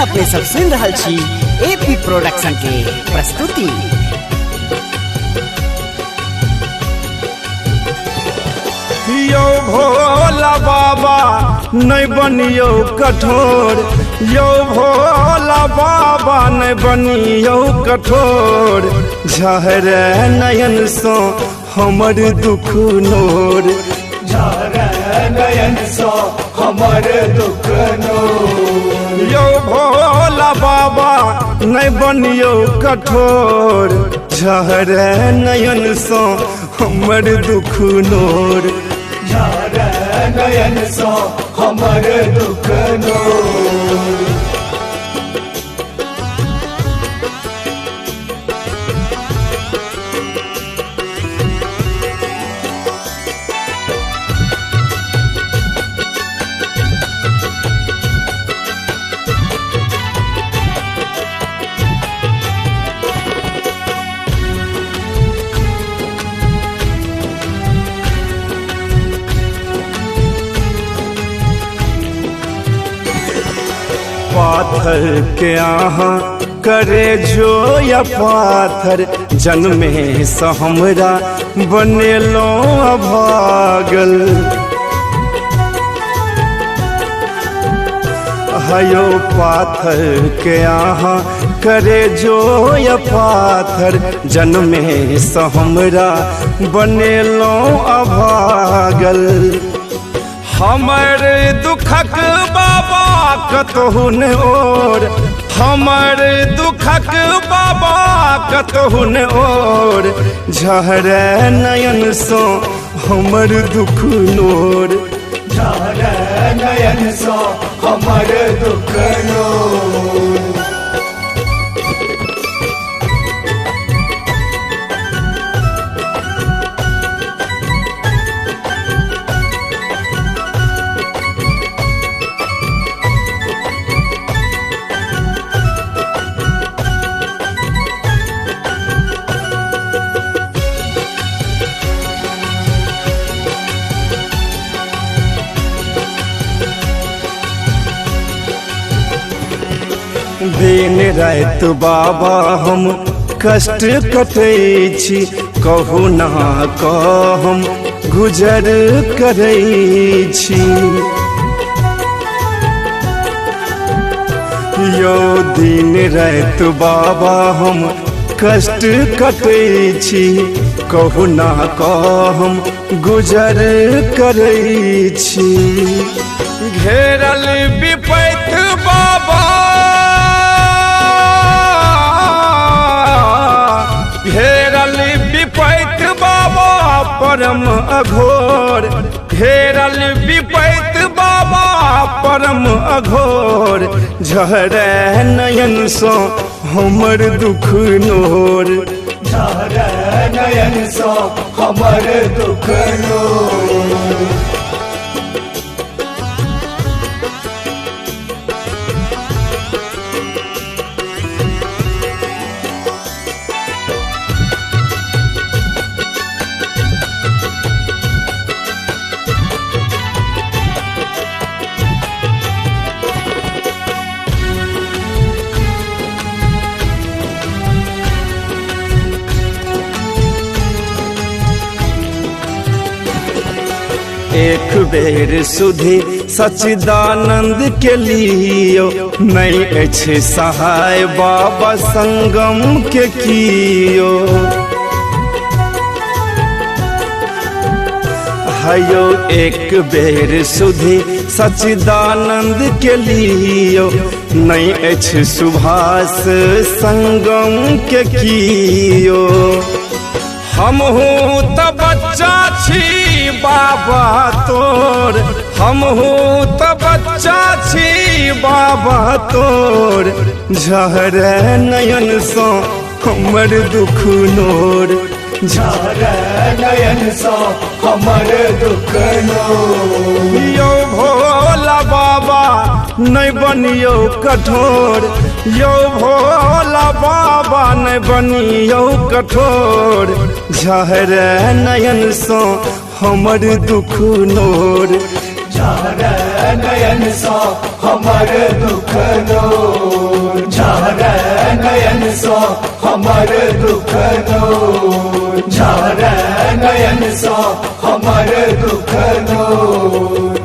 अपने सब सुन रहा छी एपी प्रोडक्शन के प्रस्तुति। यो भोला बाबा नहीं बनियो कठोर, यो भोला बाबा नहीं बनियो कठोर। झहर नयन सो हमर दुख नोर, झहर नयन सो हमर दुख नोर। यो भोला बाबा नहीं बनियो कठोर। झहर नयन सो हमर दुख नोर, झहर नयन सो हमर दुख नोर। पाथर के आहाँ करे जो या पाथर, जन्मे से हमरा बनेलो अभागल। हयो पाथर के आहाँ करे जो या पाथर, जन्मे से हमरा बनेलो अभागल। हमर दुखक बाबा कतहुन ओर, हमर दुखक बाबा कतहुन ओर। झहर नयन सो हमर दुख नोर, झहर नयन सो हमर दुख नोर। दिन रात बाबा हम कष्ट कटै छी, कहू ना कहम गुजर करै छी। यो दिन रात बाबा हम कष्ट कटै छी, कहू ना कहम गुजर करै छी। घेरल विपैत बाबा, घेरल विपैत बाबा परम अघोर। घेरल विपैत बाबा परम अघोर। झहर नयन सो हमर दुख नोर, झहर नयन सो हमर दुख नोर। एक बेर सुधी सच्चिदानंद के लियो, नहीं अच्छे सहाय बाबा संगम के कियो। हयो एक बेर सुधी सच्चिदानंद के लियो, नहीं अच्छे सुभाष संगम के कियो। हम हूँ त बच्चा छी बाबा तोर, हम हूँ त बच्चा छी बाबा तोर। झहर नयन सो हमर दुख नोर, झहर नयन सो हमर दुख नोर। यो भोला बाबा नहीं बनियो कठोर, यो भोला बाबा नहीं बनियो कठोर। झहर नयन सो हमर दुख नोर, झार नयन सो हमर दुख दूर झार नयन सो हमर दुख दूर झार नयन सो हमर दुख दूर